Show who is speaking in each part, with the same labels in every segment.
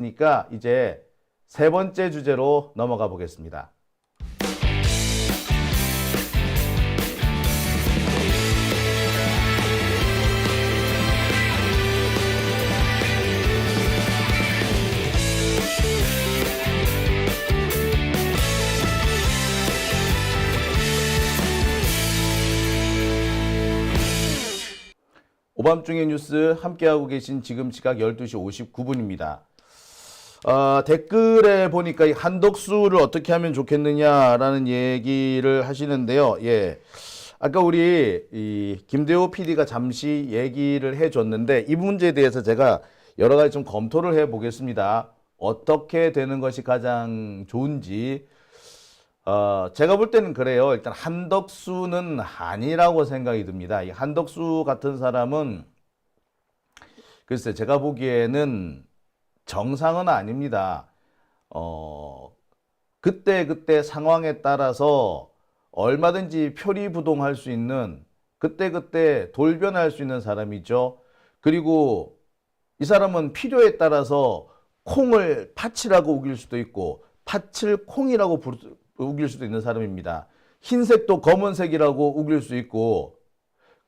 Speaker 1: 그러니까 이제 세 번째 주제로 넘어가 보겠습니다. 오밤중의 뉴스 함께하고 계신 지금 시각 12시 59분입니다. 댓글에 보니까 이 한덕수를 어떻게 하면 좋겠느냐라는 얘기를 하시는데요. 예. 아까 우리 이 김대호 PD가 잠시 얘기를 해줬는데 이 문제에 대해서 제가 여러 가지 좀 검토를 해 보겠습니다. 어떻게 되는 것이 가장 좋은지. 제가 볼 때는 그래요. 일단 한덕수는 아니라고 생각이 듭니다. 이 한덕수 같은 사람은 글쎄 제가 보기에는 정상은 아닙니다. 그때 상황에 따라서 얼마든지 표리부동할 수 있는 그때 돌변할 수 있는 사람이죠. 그리고 이 사람은 필요에 따라서 콩을 팥이라고 우길 수도 있고 팥을 콩이라고 우길 수도 있는 사람입니다. 흰색도 검은색이라고 우길 수 있고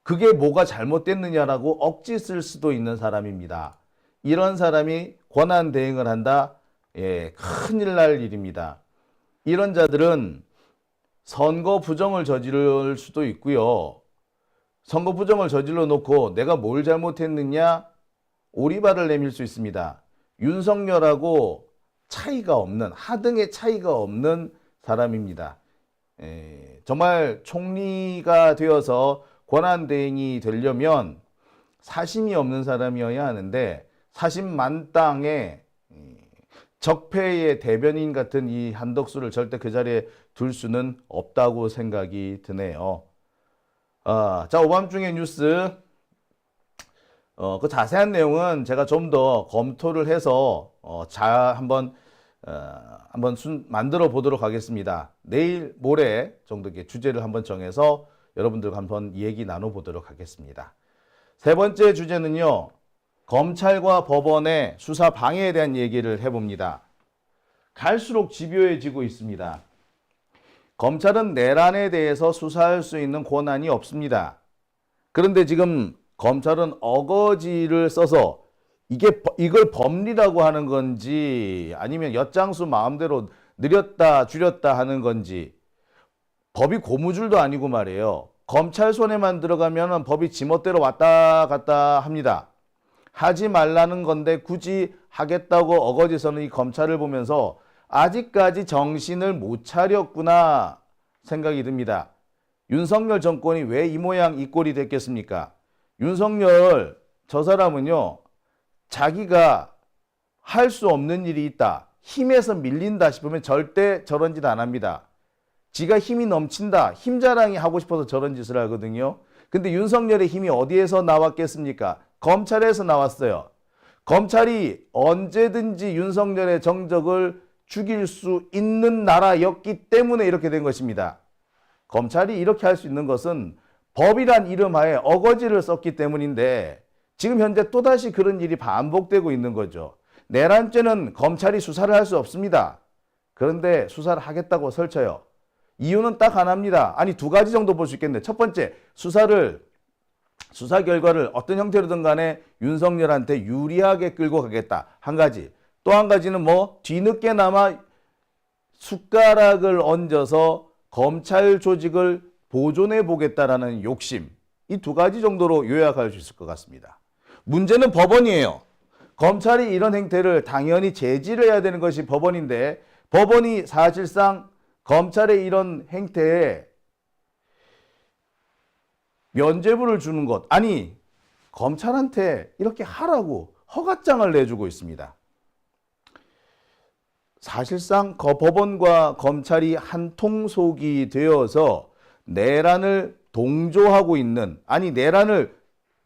Speaker 1: 그게 뭐가 잘못됐느냐라고 억지 쓸 수도 있는 사람입니다. 이런 사람이 권한 대행을 한다? 예, 큰일 날 일입니다. 이런 자들은 선거 부정을 저지를 수도 있고요. 선거 부정을 저질러 놓고 내가 뭘 잘못했느냐? 오리발을 내밀 수 있습니다. 윤석열하고 차이가 없는, 하등의 차이가 없는 사람입니다. 정말 총리가 되어서 권한대행이 되려면 사심이 없는 사람이어야 하는데 사심만땅에 적폐의 대변인 같은 이 한덕수를 절대 그 자리에 둘 수는 없다고 생각이 드네요. 자, 오밤중의 뉴스 그 자세한 내용은 제가 좀 더 검토를 해서 한번 만들어 보도록 하겠습니다. 내일 모레 정도 주제를 한번 정해서 여러분들과 한번 얘기 나눠보도록 하겠습니다. 세 번째 주제는요. 검찰과 법원의 수사 방해에 대한 얘기를 해봅니다. 갈수록 집요해지고 있습니다. 검찰은 내란에 대해서 수사할 수 있는 권한이 없습니다. 그런데 지금 검찰은 어거지를 써서 이걸 법리라고 하는 건지 아니면 엿장수 마음대로 느렸다 줄였다 하는 건지 법이 고무줄도 아니고 말이에요. 검찰 손에만 들어가면 법이 지멋대로 왔다 갔다 합니다. 하지 말라는 건데 굳이 하겠다고 어거지 서는 이 검찰을 보면서 아직까지 정신을 못 차렸구나 생각이 듭니다. 윤석열 정권이 왜 이 모양 이 꼴이 됐겠습니까? 윤석열 저 사람은요. 자기가 할 수 없는 일이 있다. 힘에서 밀린다 싶으면 절대 저런 짓 안 합니다. 지가 힘이 넘친다. 힘 자랑이 하고 싶어서 저런 짓을 하거든요. 근데 윤석열의 힘이 어디에서 나왔겠습니까? 검찰에서 나왔어요. 검찰이 언제든지 윤석열의 정적을 죽일 수 있는 나라였기 때문에 이렇게 된 것입니다. 검찰이 이렇게 할 수 있는 것은 법이란 이름 하에 어거지를 썼기 때문인데 지금 현재 또다시 그런 일이 반복되고 있는 거죠. 내란죄는 검찰이 수사를 할 수 없습니다. 그런데 수사를 하겠다고 설쳐요. 이유는 딱 하나입니다. 아니 두 가지 정도 볼 수 있겠네요. 첫 번째, 수사 결과를 어떤 형태로든 간에 윤석열한테 유리하게 끌고 가겠다. 한 가지. 또 한 가지는 뒤늦게나마 숟가락을 얹어서 검찰 조직을 보존해 보겠다라는 욕심. 이 두 가지 정도로 요약할 수 있을 것 같습니다. 문제는 법원이에요. 검찰이 이런 행태를 당연히 제지를 해야 되는 것이 법원인데 법원이 사실상 검찰의 이런 행태에 면죄부를 주는 것, 아니 검찰한테 이렇게 하라고 허가장을 내주고 있습니다. 사실상 법원과 검찰이 한 통속이 되어서 내란을 동조하고 있는, 아니 내란을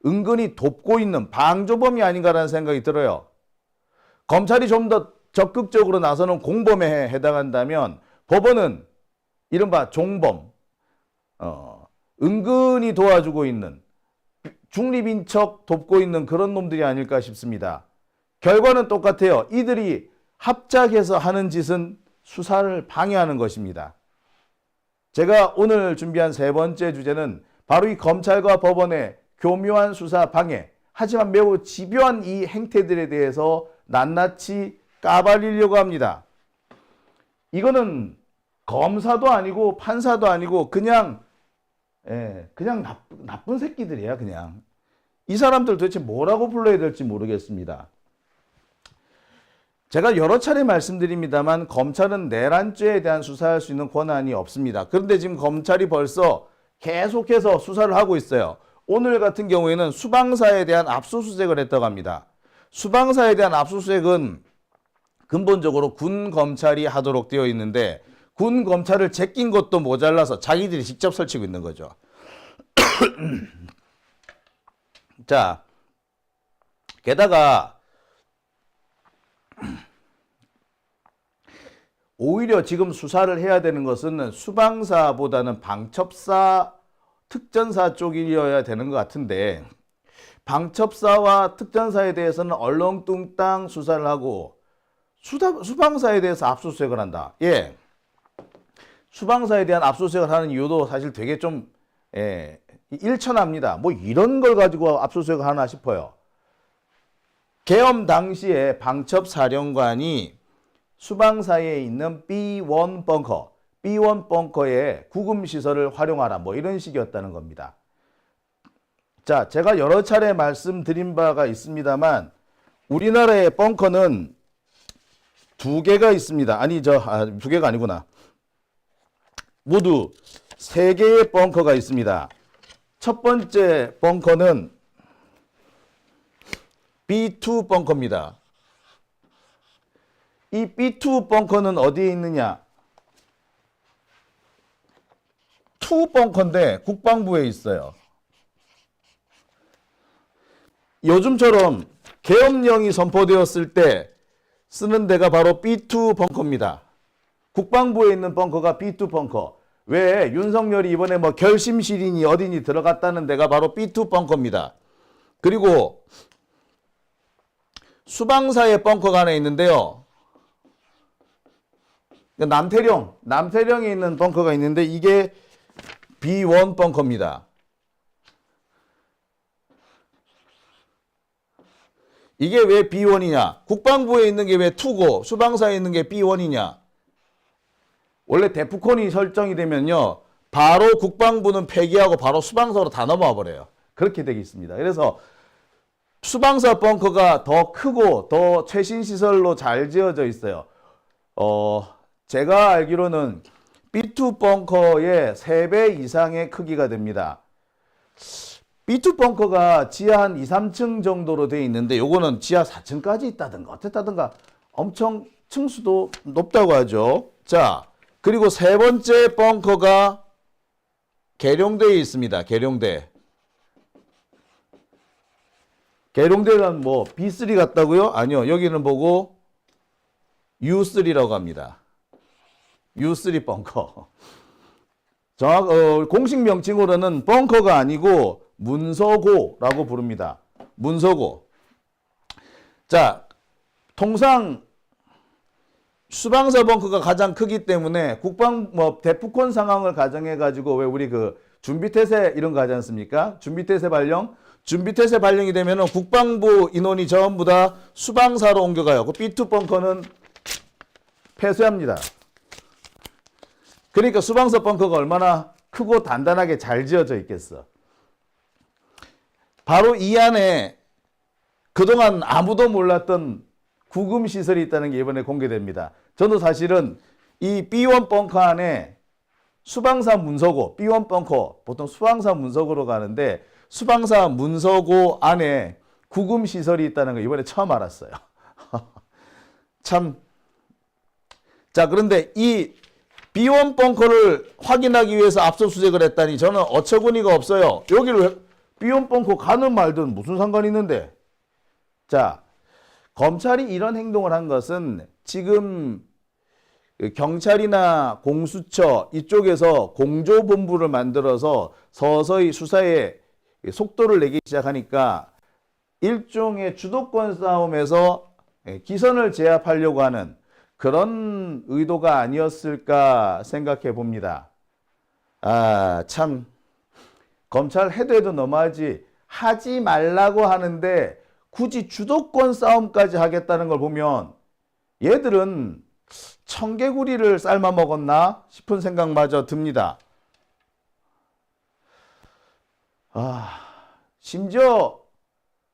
Speaker 1: 은근히 돕고 있는 방조범이 아닌가라는 생각이 들어요. 검찰이 좀 더 적극적으로 나서는 공범에 해당한다면 법원은 이른바 종범, 은근히 도와주고 있는, 중립인 척 돕고 있는 그런 놈들이 아닐까 싶습니다. 결과는 똑같아요. 이들이 합작해서 하는 짓은 수사를 방해하는 것입니다. 제가 오늘 준비한 세 번째 주제는 바로 이 검찰과 법원의 교묘한 수사 방해, 하지만 매우 집요한 이 행태들에 대해서 낱낱이 까발리려고 합니다. 이거는 검사도 아니고 판사도 아니고 그냥 나쁜 새끼들이야. 그냥 이 사람들 도대체 뭐라고 불러야 될지 모르겠습니다. 제가 여러 차례 말씀드립니다만 검찰은 내란죄에 대한 수사할 수 있는 권한이 없습니다. 그런데 지금 검찰이 벌써 계속해서 수사를 하고 있어요. 오늘 같은 경우에는 수방사에 대한 압수수색을 했다고 합니다. 수방사에 대한 압수수색은 근본적으로 군 검찰이 하도록 되어 있는데 군 검찰을 제낀 것도 모자라서 자기들이 직접 설치고 있는 거죠. 자, 게다가 오히려 지금 수사를 해야 되는 것은 수방사보다는 방첩사, 특전사 쪽이어야 되는 것 같은데 방첩사와 특전사에 대해서는 얼렁뚱땅 수사를 하고 수방사에 대해서 압수수색을 한다. 예, 수방사에 대한 압수수색을 하는 이유도 사실 되게 좀 일천합니다. 뭐 이런 걸 가지고 압수수색을 하나 싶어요. 계엄 당시에 방첩사령관이 수방사에 있는 B1 벙커, B1 벙커의 구금시설을 활용하라 뭐 이런 식이었다는 겁니다. 자, 제가 여러 차례 말씀드린 바가 있습니다만 우리나라의 벙커는 두 개가 있습니다. 아니 두 개가 아니구나. 모두 세 개의 벙커가 있습니다. 첫 번째 벙커는 B2 벙커입니다. 이 B2 벙커는 어디에 있느냐? 2 벙커인데 국방부에 있어요. 요즘처럼 계엄령이 선포되었을 때 쓰는 데가 바로 B2 벙커입니다. 국방부에 있는 벙커가 B2 벙커. 왜 윤석열이 이번에 뭐 결심실이니 어디니 들어갔다는 데가 바로 B2 벙커입니다. 그리고 수방사의 벙커가 하나 있는데요. 남태령에 있는 벙커가 있는데 이게 B1 벙커입니다. 이게 왜 B1이냐? 국방부에 있는 게 왜 2고 수방사에 있는 게 B1이냐? 원래 데프콘이 설정이 되면요. 바로 국방부는 폐기하고 바로 수방사로 다 넘어와 버려요. 그렇게 되어 있습니다. 그래서 수방사 벙커가 더 크고 더 최신 시설로 잘 지어져 있어요. 제가 알기로는 B2 벙커의 3배 이상의 크기가 됩니다. B2 벙커가 지하 한 2, 3층 정도로 되어 있는데 요거는 지하 4층까지 있다든가 어쨌다든가 엄청 층수도 높다고 하죠. 자, 그리고 세 번째 벙커가 계룡대에 있습니다. 계룡대. 계룡대는 뭐 B3 같다고요? 아니요. 여기는 보고 U3라고 합니다. U3 벙커. 공식 명칭으로는 벙커가 아니고 문서고라고 부릅니다. 문서고. 자, 통상 수방사 벙커가 가장 크기 때문에 데프콘 상황을 가정해 가지고 왜 우리 그 준비태세 이런 거 하지 않습니까? 준비태세 발령이 되면은 국방부 인원이 전부 다 수방사로 옮겨가요. 그 B2 벙커는 폐쇄합니다. 그러니까 수방사 벙커가 얼마나 크고 단단하게 잘 지어져 있겠어. 바로 이 안에 그동안 아무도 몰랐던 구금시설이 있다는 게 이번에 공개됩니다. 저도 사실은 이 B1 벙커 안에 수방사 문서고, B1 벙커, 보통 수방사 문서고로 가는데 수방사 문서고 안에 구금시설이 있다는 거 이번에 처음 알았어요. 참. 자, 그런데 이 B1 벙커를 확인하기 위해서 압수수색을 했다니 저는 어처구니가 없어요. 여기를 B1 벙커 가는 말든 무슨 상관이 있는데. 자, 검찰이 이런 행동을 한 것은 지금 경찰이나 공수처 이쪽에서 공조본부를 만들어서 서서히 수사에 속도를 내기 시작하니까 일종의 주도권 싸움에서 기선을 제압하려고 하는 그런 의도가 아니었을까 생각해 봅니다. 참 검찰 해도 너무하지, 하지 말라고 하는데 굳이 주도권 싸움까지 하겠다는 걸 보면 얘들은 청개구리를 삶아 먹었나 싶은 생각마저 듭니다. 심지어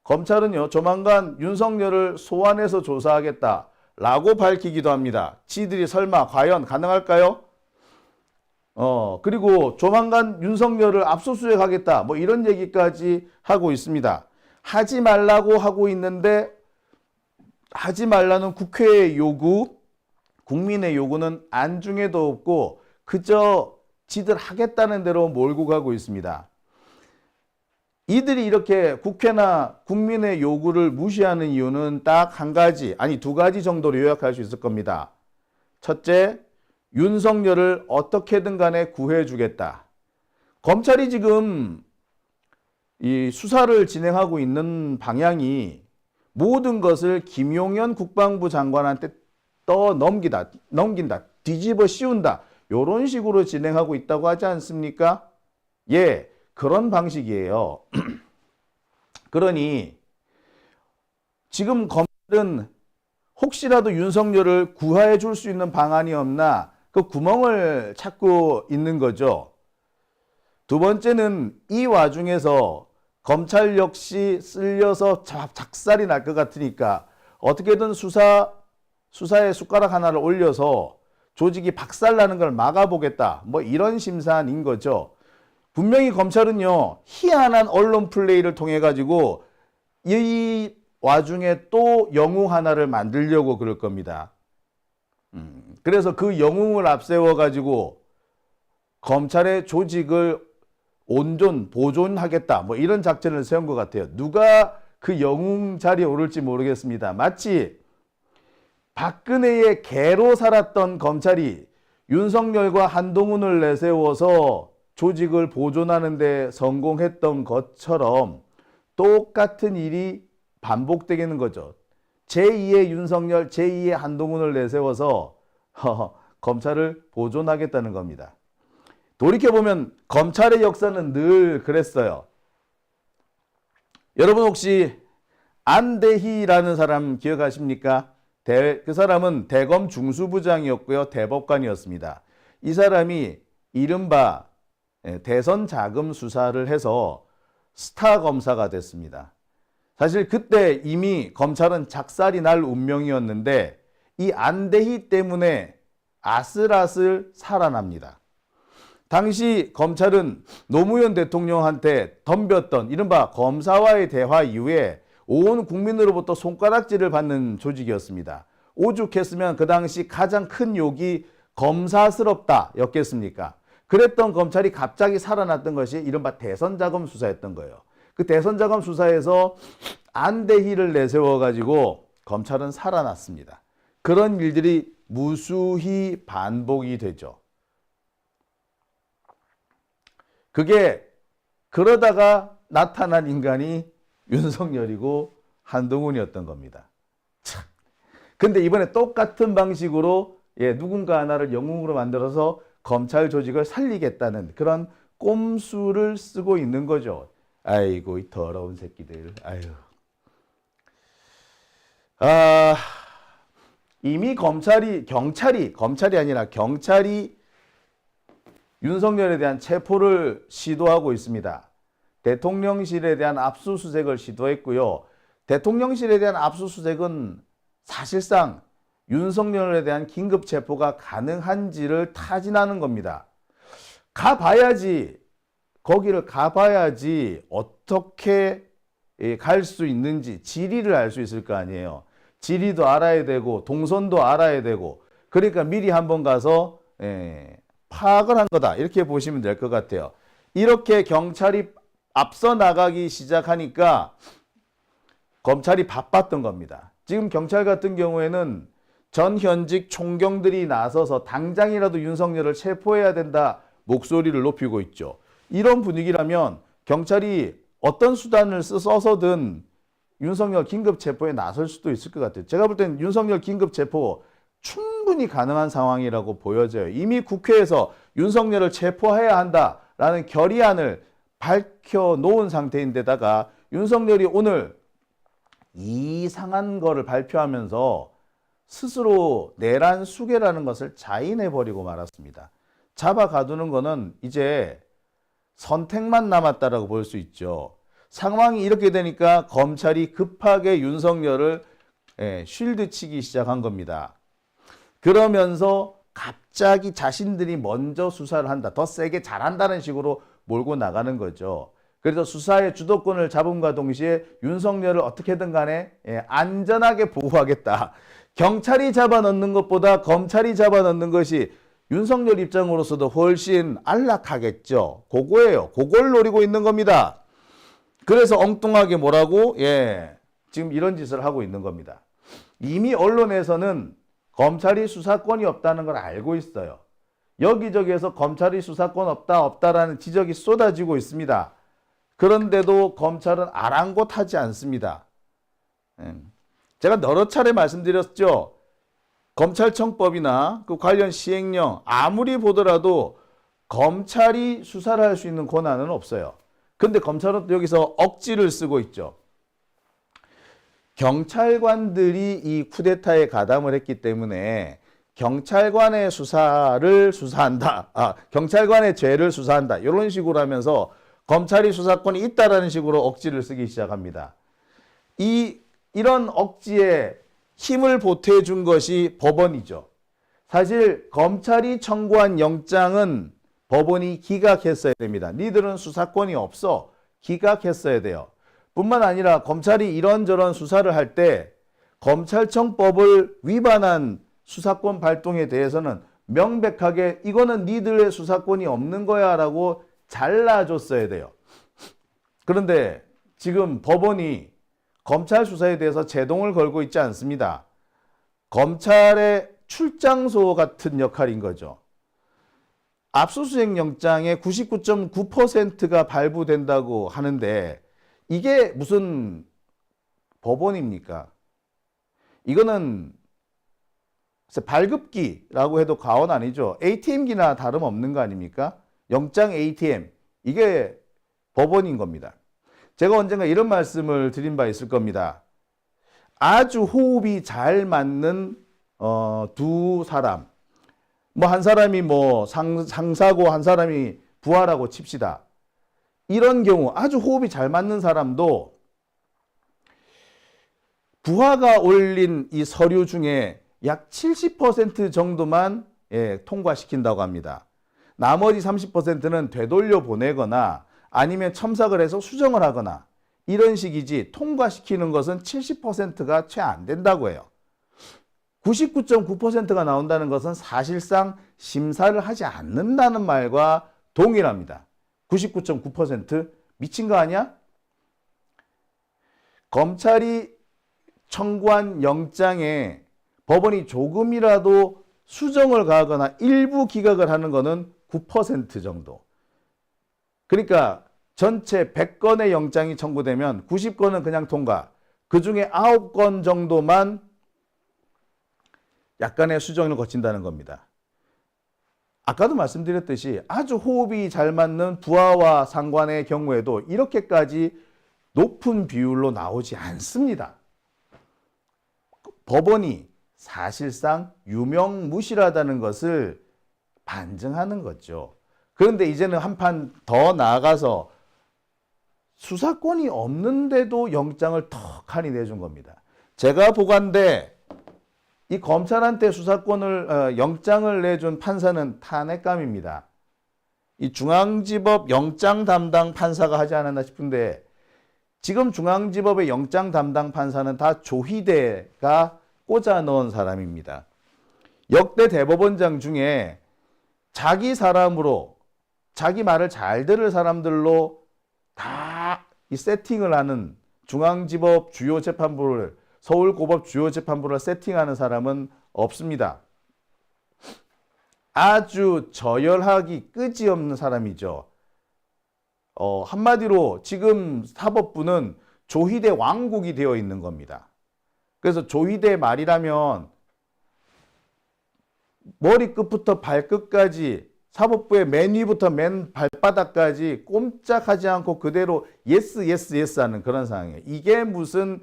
Speaker 1: 검찰은요, 조만간 윤석열을 소환해서 조사하겠다라고 밝히기도 합니다. 지들이 설마 과연 가능할까요? 그리고 조만간 윤석열을 압수수색하겠다, 뭐 이런 얘기까지 하고 있습니다. 하지 말라고 하고 있는데 하지 말라는 국회의 요구, 국민의 요구는 안중에도 없고 그저 지들 하겠다는 대로 몰고 가고 있습니다. 이들이 이렇게 국회나 국민의 요구를 무시하는 이유는 딱 한 가지, 아니 두 가지 정도로 요약할 수 있을 겁니다. 첫째, 윤석열을 어떻게든 간에 구해주겠다. 검찰이 지금 이 수사를 진행하고 있는 방향이 모든 것을 김용현 국방부 장관한테 넘긴다, 뒤집어 씌운다, 이런 식으로 진행하고 있다고 하지 않습니까? 예, 그런 방식이에요. 그러니 지금 검찰은 혹시라도 윤석열을 구해 줄 수 있는 방안이 없나 그 구멍을 찾고 있는 거죠. 두 번째는 이 와중에서 검찰 역시 쓸려서 작살이 날 것 같으니까 어떻게든 수사에 숟가락 하나를 올려서 조직이 박살나는 걸 막아보겠다, 뭐 이런 심산인 거죠. 분명히 검찰은요, 희한한 언론 플레이를 통해 가지고 이 와중에 또 영웅 하나를 만들려고 그럴 겁니다. 그래서 그 영웅을 앞세워 가지고 검찰의 조직을 보존하겠다, 뭐 이런 작전을 세운 것 같아요. 누가 그 영웅 자리에 오를지 모르겠습니다. 마치 박근혜의 개로 살았던 검찰이 윤석열과 한동훈을 내세워서 조직을 보존하는 데 성공했던 것처럼 똑같은 일이 반복되는 거죠. 제2의 윤석열, 제2의 한동훈을 내세워서 검찰을 보존하겠다는 겁니다. 돌이켜보면 검찰의 역사는 늘 그랬어요. 여러분 혹시 안대희라는 사람 기억하십니까? 그 사람은 대검 중수부장이었고요, 대법관이었습니다. 이 사람이 이른바 대선 자금 수사를 해서 스타 검사가 됐습니다. 사실 그때 이미 검찰은 작살이 날 운명이었는데 이 안대희 때문에 아슬아슬 살아납니다. 당시 검찰은 노무현 대통령한테 덤볐던 이른바 검사와의 대화 이후에 온 국민으로부터 손가락질을 받는 조직이었습니다. 오죽했으면 그 당시 가장 큰 욕이 검사스럽다 였겠습니까? 그랬던 검찰이 갑자기 살아났던 것이 이른바 대선자금 수사였던 거예요. 그 대선자금 수사에서 안대희를 내세워가지고 검찰은 살아났습니다. 그런 일들이 무수히 반복이 되죠. 그게 그러다가 나타난 인간이 윤석열이고 한동훈이었던 겁니다. 참. 근데 이번에 똑같은 방식으로 누군가 하나를 영웅으로 만들어서 검찰 조직을 살리겠다는 그런 꼼수를 쓰고 있는 거죠. 아이고 이 더러운 새끼들. 아유. 이미 경찰이 아니라 경찰이 윤석열에 대한 체포를 시도하고 있습니다. 대통령실에 대한 압수수색을 시도했고요. 대통령실에 대한 압수수색은 사실상 윤석열에 대한 긴급 체포가 가능한지를 타진하는 겁니다. 거기를 가봐야지 어떻게 갈 수 있는지 지리를 알 수 있을 거 아니에요. 지리도 알아야 되고 동선도 알아야 되고, 그러니까 미리 한번 가서 파악을 한 거다, 이렇게 보시면 될 것 같아요. 이렇게 경찰이 앞서 나가기 시작하니까 검찰이 바빴던 겁니다. 지금 경찰 같은 경우에는 전 현직 총경들이 나서서 당장이라도 윤석열을 체포해야 된다 목소리를 높이고 있죠. 이런 분위기라면 경찰이 어떤 수단을 써서든 윤석열 긴급 체포에 나설 수도 있을 것 같아요. 제가 볼 때는 윤석열 긴급 체포 충분히 가능한 상황이라고 보여져요. 이미 국회에서 윤석열을 체포해야 한다라는 결의안을 밝혀놓은 상태인데다가 윤석열이 오늘 이상한 거를 발표하면서 스스로 내란 수괴라는 것을 자인해버리고 말았습니다. 잡아가두는 거는 이제 선택만 남았다라고 볼 수 있죠. 상황이 이렇게 되니까 검찰이 급하게 윤석열을 쉴드 치기 시작한 겁니다. 그러면서 갑자기 자신들이 먼저 수사를 한다. 더 세게 잘한다는 식으로 몰고 나가는 거죠. 그래서 수사의 주도권을 잡음과 동시에 윤석열을 어떻게든 간에 안전하게 보호하겠다. 경찰이 잡아넣는 것보다 검찰이 잡아넣는 것이 윤석열 입장으로서도 훨씬 안락하겠죠. 그거예요. 그걸 노리고 있는 겁니다. 그래서 엉뚱하게 뭐라고? 지금 이런 짓을 하고 있는 겁니다. 이미 언론에서는 검찰이 수사권이 없다는 걸 알고 있어요. 여기저기에서 검찰이 수사권 없다라는 지적이 쏟아지고 있습니다. 그런데도 검찰은 아랑곳하지 않습니다. 제가 여러 차례 말씀드렸죠. 검찰청법이나 그 관련 시행령 아무리 보더라도 검찰이 수사를 할 수 있는 권한은 없어요. 근데 검찰은 여기서 억지를 쓰고 있죠. 경찰관들이 이 쿠데타에 가담을 했기 때문에 경찰관의 수사를 수사한다. 경찰관의 죄를 수사한다. 이런 식으로 하면서 검찰이 수사권이 있다라는 식으로 억지를 쓰기 시작합니다. 이런 억지에 힘을 보태준 것이 법원이죠. 사실 검찰이 청구한 영장은 법원이 기각했어야 됩니다. 니들은 수사권이 없어. 기각했어야 돼요. 뿐만 아니라 검찰이 이런저런 수사를 할 때 검찰청법을 위반한 수사권 발동에 대해서는 명백하게 이거는 니들의 수사권이 없는 거야 라고 잘라줬어야 돼요. 그런데 지금 법원이 검찰 수사에 대해서 제동을 걸고 있지 않습니다. 검찰의 출장소 같은 역할인 거죠. 압수수색 영장의 99.9%가 발부된다고 하는데 이게 무슨 법원입니까? 이거는 발급기라고 해도 과언 아니죠. ATM기나 다름없는 거 아닙니까? 영장 ATM. 이게 법원인 겁니다. 제가 언젠가 이런 말씀을 드린 바 있을 겁니다. 아주 호흡이 잘 맞는 두 사람. 한 사람이 상사고 한 사람이 부하라고 칩시다. 이런 경우 아주 호흡이 잘 맞는 사람도 부하가 올린 이 서류 중에 약 70% 정도만 통과시킨다고 합니다. 나머지 30%는 되돌려 보내거나 아니면 첨삭을 해서 수정을 하거나 이런 식이지 통과시키는 것은 70%가 채 안 된다고 해요. 99.9%가 나온다는 것은 사실상 심사를 하지 않는다는 말과 동일합니다. 99.9% 미친 거 아니야? 검찰이 청구한 영장에 법원이 조금이라도 수정을 가하거나 일부 기각을 하는 것은 9% 정도. 그러니까 전체 100건의 영장이 청구되면 90건은 그냥 통과. 그 중에 9건 정도만 약간의 수정을 거친다는 겁니다. 아까도 말씀드렸듯이 아주 호흡이 잘 맞는 부하와 상관의 경우에도 이렇게까지 높은 비율로 나오지 않습니다. 법원이 사실상 유명무실하다는 것을 반증하는 거죠. 그런데 이제는 한 판 더 나아가서 수사권이 없는데도 영장을 턱하니 내준 겁니다. 제가 보건대 이 검찰한테 영장을 내준 판사는 탄핵감입니다. 이 중앙지법 영장 담당 판사가 하지 않았나 싶은데 지금 중앙지법의 영장 담당 판사는 다 조희대가 꽂아 넣은 사람입니다. 역대 대법원장 중에 자기 사람으로 자기 말을 잘 들을 사람들로 다 이 세팅을 하는 중앙지법 주요 재판부를 서울고법 주요 재판부를 세팅하는 사람은 없습니다. 아주 저열하기 끄지없는 사람이죠. 한마디로 지금 사법부는 조희대 왕국이 되어 있는 겁니다. 그래서 조희대 말이라면 머리끝부터 발끝까지 사법부의 맨 위부터 맨 발바닥까지 꼼짝하지 않고 그대로 예스 예스 예스 하는 그런 상황이에요. 이게 무슨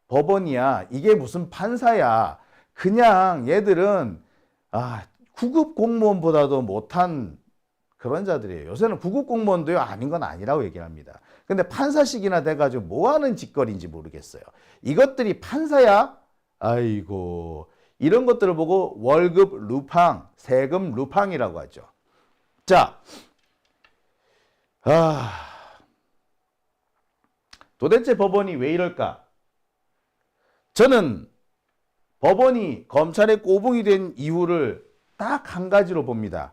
Speaker 1: 법원이야. 이게 무슨 판사야. 그냥 얘들은 구급 공무원보다도 못한 그런 자들이에요. 요새는 구급 공무원도요 아닌 건 아니라고 얘기를 합니다. 근데 판사식이나 돼가지고 뭐 하는 짓거리인지 모르겠어요. 이것들이 판사야? 아이고, 이런 것들을 보고 월급 루팡, 세금 루팡이라고 하죠. 자, 도대체 법원이 왜 이럴까? 저는 법원이 검찰의 꼬붕이 된 이유를 딱 한 가지로 봅니다.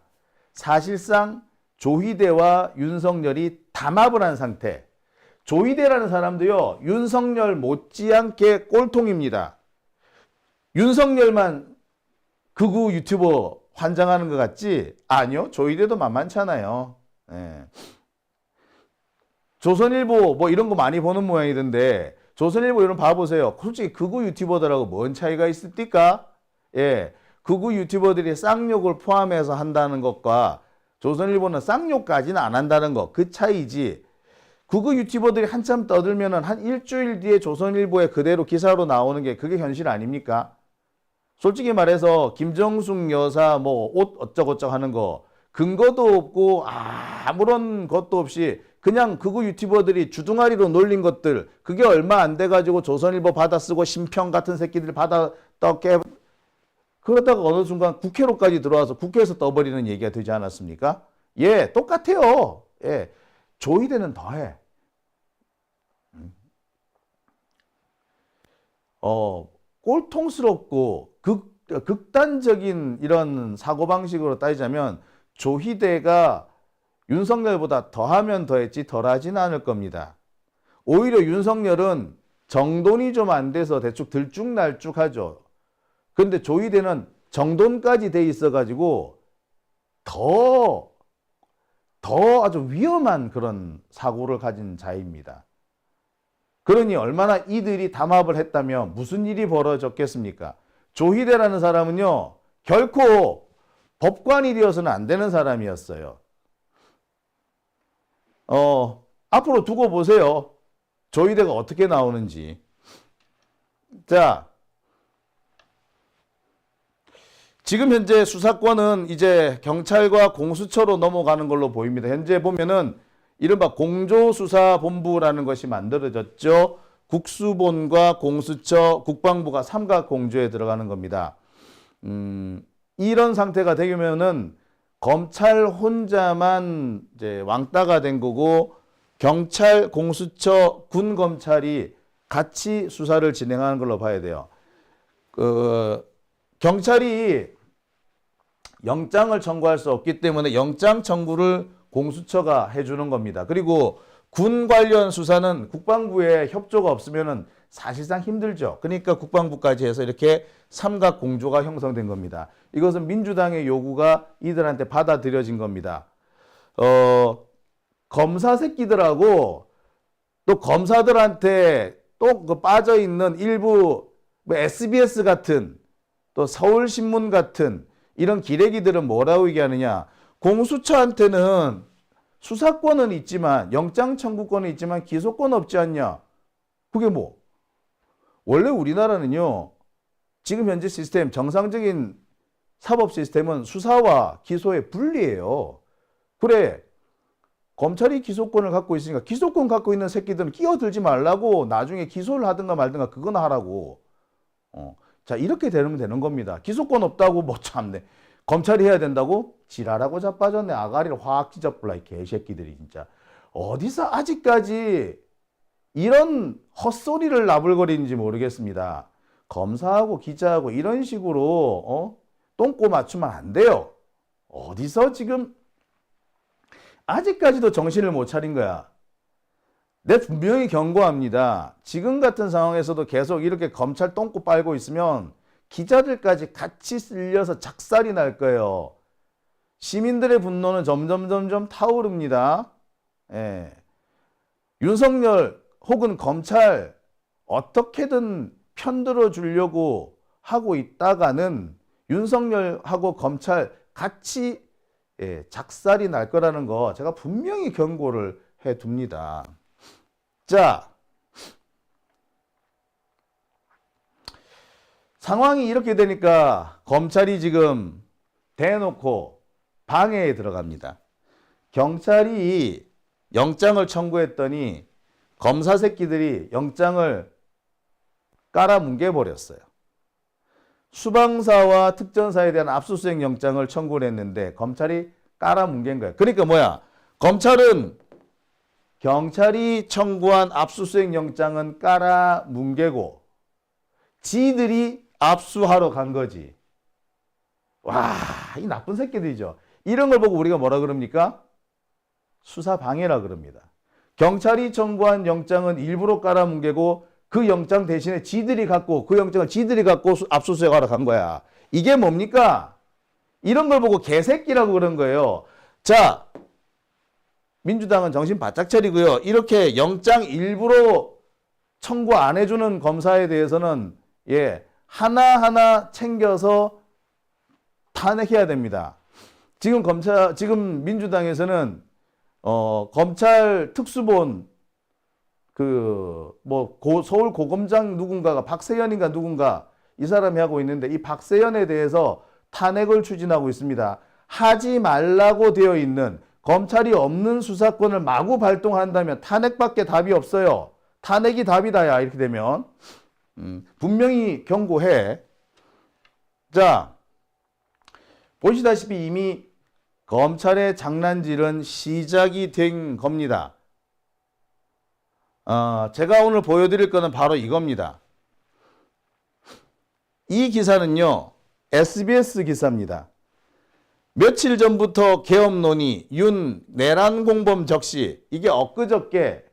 Speaker 1: 사실상 조희대와 윤석열이 담합을 한 상태. 조희대라는 사람도요, 윤석열 못지않게 꼴통입니다. 윤석열만 극우 유튜버 환장하는 것 같지? 아니요. 조희대도 만만찮아요. 예. 조선일보 뭐 이런 거 많이 보는 모양이던데 조선일보 이런 거 봐보세요. 솔직히 극우 유튜버들하고 뭔 차이가 있습니까? 예. 극우 유튜버들이 쌍욕을 포함해서 한다는 것과 조선일보는 쌍욕까지는 안 한다는 것, 그 차이지. 극우 유튜버들이 한참 떠들면은 한 일주일 뒤에 조선일보에 그대로 기사로 나오는 게 그게 현실 아닙니까? 솔직히 말해서 김정숙 여사 뭐 옷 어쩌고저쩌고 하는 거 근거도 없고 아무런 것도 없이 그냥 극우 유튜버들이 주둥아리로 놀린 것들 그게 얼마 안 돼가지고 조선일보 받아쓰고 심평 같은 새끼들 받아 떠게 그러다가 어느 순간 국회로까지 들어와서 국회에서 떠버리는 얘기가 되지 않았습니까? 예, 똑같아요. 예, 조희대는 더해. 꼴통스럽고 극단적인 이런 사고방식으로 따지자면 조희대가 윤석열보다 더하면 더했지 덜하지는 않을 겁니다. 오히려 윤석열은 정돈이 좀 안 돼서 대충 들쭉날쭉하죠. 그런데 조희대는 정돈까지 돼 있어가지고 더 아주 위험한 그런 사고를 가진 자입니다. 그러니 얼마나 이들이 담합을 했다면 무슨 일이 벌어졌겠습니까? 조희대라는 사람은요, 결코 법관이 되어서는 안 되는 사람이었어요. 앞으로 두고 보세요. 조희대가 어떻게 나오는지. 자, 지금 현재 수사권은 이제 경찰과 공수처로 넘어가는 걸로 보입니다. 현재 보면은 이른바 공조수사본부라는 것이 만들어졌죠. 국수본과 공수처, 국방부가 삼각공조에 들어가는 겁니다. 이런 상태가 되면은 검찰 혼자만 이제 왕따가 된 거고 경찰, 공수처, 군검찰이 같이 수사를 진행하는 걸로 봐야 돼요. 경찰이 영장을 청구할 수 없기 때문에 영장 청구를 공수처가 해주는 겁니다. 그리고 군 관련 수사는 국방부에 협조가 없으면 사실상 힘들죠. 그러니까 국방부까지 해서 이렇게 삼각공조가 형성된 겁니다. 이것은 민주당의 요구가 이들한테 받아들여진 겁니다. 검사 새끼들하고 또 검사들한테 또 그 빠져있는 일부 SBS 같은 또 서울신문 같은 이런 기레기들은 뭐라고 얘기하느냐. 공수처한테는 수사권은 있지만 영장 청구권은 있지만 기소권 없지 않냐. 그게 뭐? 원래 우리나라는요. 지금 현재 시스템 정상적인 사법 시스템은 수사와 기소의 분리예요. 그래. 검찰이 기소권을 갖고 있으니까 기소권 갖고 있는 새끼들은 끼어들지 말라고 나중에 기소를 하든가 말든가 그거나 하라고. 자, 이렇게 되면 되는 겁니다. 기소권 없다고 뭐 참네. 검찰이 해야 된다고? 지랄하고 자빠졌네. 아가리를 확 찢어불라 이 개새끼들이 진짜. 어디서 아직까지 이런 헛소리를 나불거리는지 모르겠습니다. 검사하고 기자하고 이런 식으로 똥꼬 맞추면 안 돼요. 어디서 지금 아직까지도 정신을 못 차린 거야. 내 분명히 경고합니다. 지금 같은 상황에서도 계속 이렇게 검찰 똥꼬 빨고 있으면 기자들까지 같이 쓸려서 작살이 날 거예요. 시민들의 분노는 점점 타오릅니다. 예. 윤석열 혹은 검찰 어떻게든 편들어 주려고 하고 있다가는 윤석열하고 검찰 같이 작살이 날 거라는 거 제가 분명히 경고를 해 둡니다. 자, 상황이 이렇게 되니까 검찰이 지금 대놓고 방해에 들어갑니다. 경찰이 영장을 청구했더니 검사 새끼들이 영장을 깔아뭉개버렸어요. 수방사와 특전사에 대한 압수수색 영장을 청구를 했는데 검찰이 깔아뭉갠 거예요. 그러니까 뭐야? 검찰은 경찰이 청구한 압수수색 영장은 깔아뭉개고 지들이 압수하러 간 거지. 와, 이 나쁜 새끼들이죠. 이런 걸 보고 우리가 뭐라 그럽니까? 수사방해라 그럽니다. 경찰이 청구한 영장은 일부러 깔아뭉개고 그 영장 대신에 그 영장을 지들이 갖고 압수수색하러 간 거야. 이게 뭡니까? 이런 걸 보고 개새끼라고 그런 거예요. 자, 민주당은 정신 바짝 차리고요. 이렇게 영장 일부러 청구 안 해주는 검사에 대해서는 하나하나 챙겨서 탄핵해야 됩니다. 지금 민주당에서는 검찰 특수본 서울 고검장 누군가가 박세현인가 누군가 이 사람이 하고 있는데 이 박세현에 대해서 탄핵을 추진하고 있습니다. 하지 말라고 되어 있는 검찰이 없는 수사권을 마구 발동한다면 탄핵밖에 답이 없어요. 탄핵이 답이다야 이렇게 되면 분명히 경고해. 자, 보시다시피 이미 검찰의 장난질은 시작이 된 겁니다. 제가 오늘 보여드릴 거는 바로 이겁니다. 이 기사는요, SBS 기사입니다. 며칠 전부터 계엄 논의, 윤 내란 공범 적시, 이게 엊그저께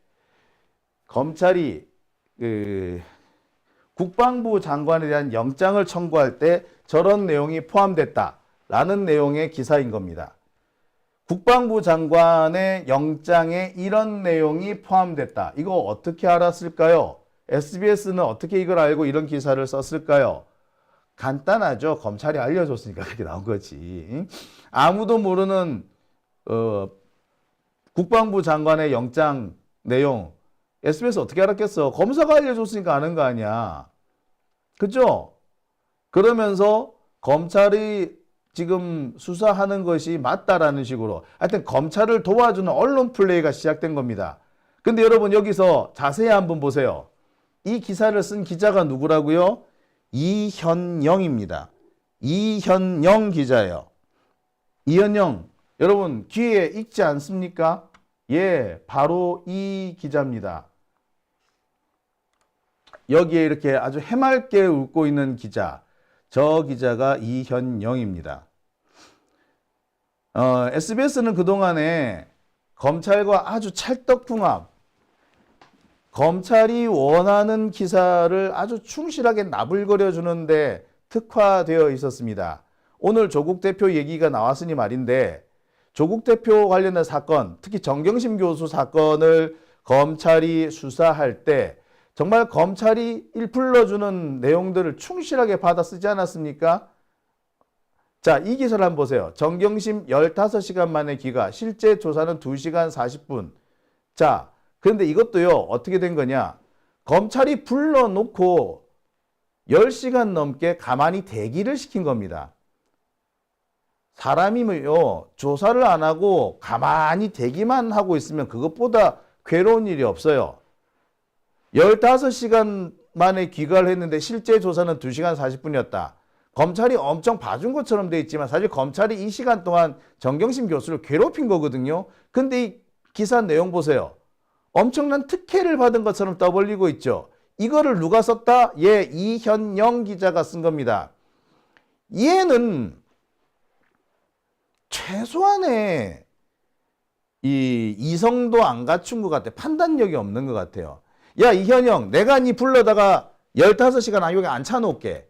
Speaker 1: 검찰이 국방부 장관에 대한 영장을 청구할 때 저런 내용이 포함됐다라는 내용의 기사인 겁니다. 국방부 장관의 영장에 이런 내용이 포함됐다. 이거 어떻게 알았을까요? SBS는 어떻게 이걸 알고 이런 기사를 썼을까요? 간단하죠. 검찰이 알려줬으니까 그렇게 나온 거지. 아무도 모르는 국방부 장관의 영장 내용 SBS 어떻게 알았겠어? 검사가 알려줬으니까 아는 거 아니야. 그죠? 그러면서 검찰이 지금 수사하는 것이 맞다라는 식으로 하여튼 검찰을 도와주는 언론 플레이가 시작된 겁니다. 근데 여러분 여기서 자세히 한번 보세요. 이 기사를 쓴 기자가 누구라고요? 이현영입니다. 이현영 기자예요. 이현영 여러분 귀에 익지 않습니까? 바로 이 기자입니다. 여기에 이렇게 아주 해맑게 웃고 있는 기자. 저 기자가 이현영입니다. SBS는 그동안에 검찰과 아주 찰떡궁합, 검찰이 원하는 기사를 아주 충실하게 나불거려주는데 특화되어 있었습니다. 오늘 조국 대표 얘기가 나왔으니 말인데 조국 대표 관련된 사건, 특히 정경심 교수 사건을 검찰이 수사할 때 정말 검찰이 일불러주는 내용들을 충실하게 받아 쓰지 않았습니까? 자, 이 기사를 한번 보세요. 정경심 15시간 만에 귀가, 실제 조사는 2시간 40분. 자, 그런데 이것도요, 어떻게 된 거냐. 검찰이 불러놓고 10시간 넘게 가만히 대기를 시킨 겁니다. 사람이요, 조사를 안 하고 가만히 대기만 하고 있으면 그것보다 괴로운 일이 없어요. 15시간 만에 귀가를 했는데 실제 조사는 2시간 40분이었다. 검찰이 엄청 봐준 것처럼 돼 있지만 사실 검찰이 이 시간 동안 정경심 교수를 괴롭힌 거거든요. 근데 이 기사 내용 보세요. 엄청난 특혜를 받은 것처럼 떠벌리고 있죠. 이거를 누가 썼다? 이현영 기자가 쓴 겁니다. 얘는 최소한의 이 이성도 안 갖춘 것 같아. 판단력이 없는 것 같아요. 야, 이현영, 내가 니 불러다가 15시간 여기 앉혀놓을게.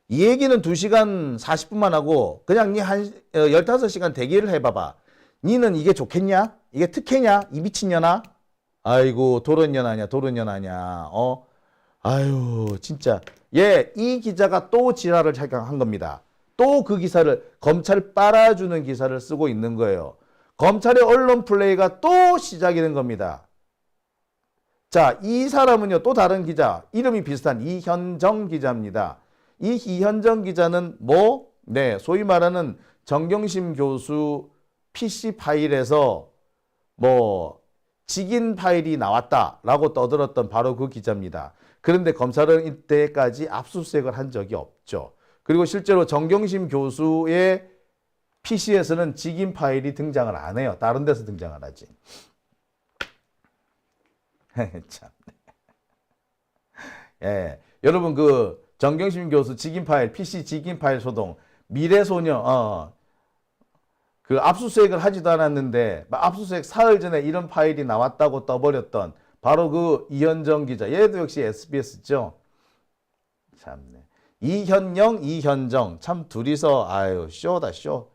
Speaker 1: 이 얘기는 2시간 40분만 하고 그냥 니 15시간 대기를 해봐봐. 니는 이게 좋겠냐? 이게 특혜냐? 이 미친년아? 아이고 도련년 아냐 도련년 아냐. 아유 진짜. 예, 이 기자가 또 지랄을 한 겁니다. 또 그 기사를 검찰 빨아주는 기사를 쓰고 있는 거예요. 검찰의 언론 플레이가 또 시작이 된 겁니다. 자, 이 사람은요, 또 다른 기자, 이름이 비슷한 이현정 기자입니다. 이 이현정 기자는 네, 소위 말하는 정경심 교수 PC 파일에서 직인 파일이 나왔다라고 떠들었던 바로 그 기자입니다. 그런데 검찰은 이때까지 압수수색을 한 적이 없죠. 그리고 실제로 정경심 교수의 PC에서는 직인 파일이 등장을 안 해요. 다른 데서 등장을 하지. 참. 예. 여러분 그 정경심 교수 직인 파일, PC 직인 파일 소동, 미래소녀 그 압수수색을 하지도 않았는데 압수수색 사흘 전에 이런 파일이 나왔다고 떠버렸던 바로 그 이현정 기자. 얘도 역시 SBS죠. 참네. 이현영, 이현정. 참 둘이서 아유 쇼다 쇼.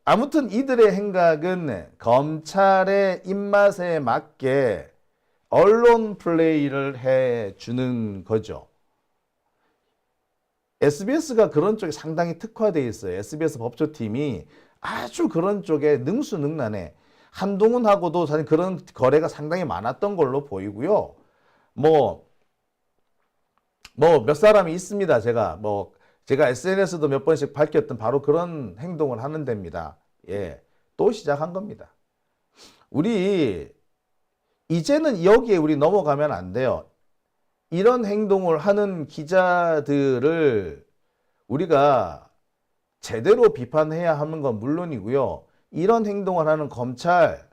Speaker 1: 아무튼 이들의 행각은 검찰의 입맛에 맞게 언론 플레이를 해주는 거죠. SBS가 그런 쪽에 상당히 특화되어 있어요. SBS 법조팀이 아주 그런 쪽에 능수능란해. 한동훈하고도 사실 그런 거래가 상당히 많았던 걸로 보이고요. 몇 사람이 있습니다. 제가 SNS도 몇 번씩 밝혔던 바로 그런 행동을 하는 데입니다. 예. 또 시작한 겁니다. 우리 이제는 여기에 우리 넘어가면 안 돼요. 이런 행동을 하는 기자들을 우리가 제대로 비판해야 하는 건 물론이고요. 이런 행동을 하는 검찰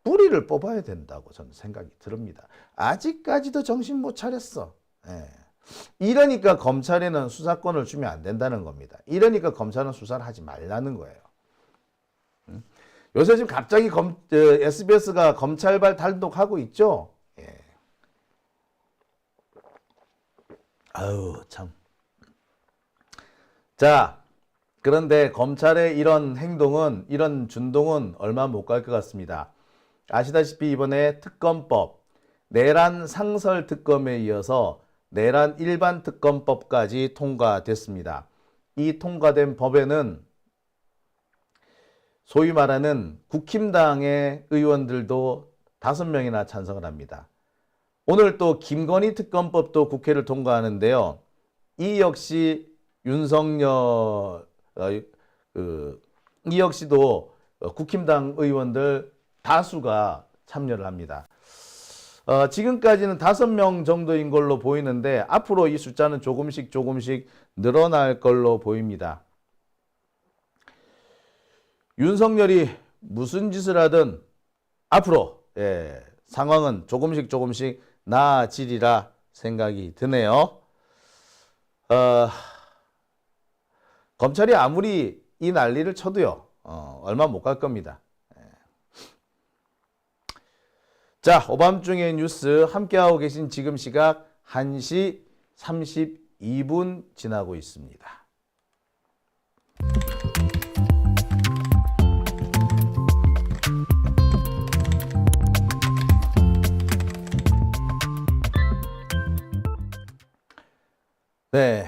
Speaker 1: 뿌리를 뽑아야 된다고 저는 생각이 듭니다. 아직까지도 정신 못 차렸어. 예. 이러니까 검찰에는 수사권을 주면 안 된다는 겁니다. 이러니까 검찰은 수사를 하지 말라는 거예요. 요새 지금 갑자기 SBS가 검찰발 단독하고 있죠. 예. 아유 참. 자, 그런데 검찰의 이런 행동은, 이런 준동은 얼마 못 갈 것 같습니다. 아시다시피 이번에 특검법, 내란 상설 특검에 이어서 내란 일반 특검법까지 통과됐습니다. 이 통과된 법에는 소위 말하는 국힘당의 의원들도 5명이나 찬성을 합니다. 오늘 또 김건희 특검법도 국회를 통과하는데요. 이 역시 윤석열, 이 역시도 국힘당 의원들 다수가 참여를 합니다. 지금까지는 5명 정도인 걸로 보이는데 앞으로 이 숫자는 조금씩 늘어날 걸로 보입니다. 윤석열이 무슨 짓을 하든 앞으로 상황은 조금씩 나아지리라 생각이 드네요. 검찰이 아무리 이 난리를 쳐도요, 얼마 못 갈 겁니다. 자, 오밤중의 뉴스 함께하고 계신 지금 시각 1시 32분 지나고 있습니다. 네,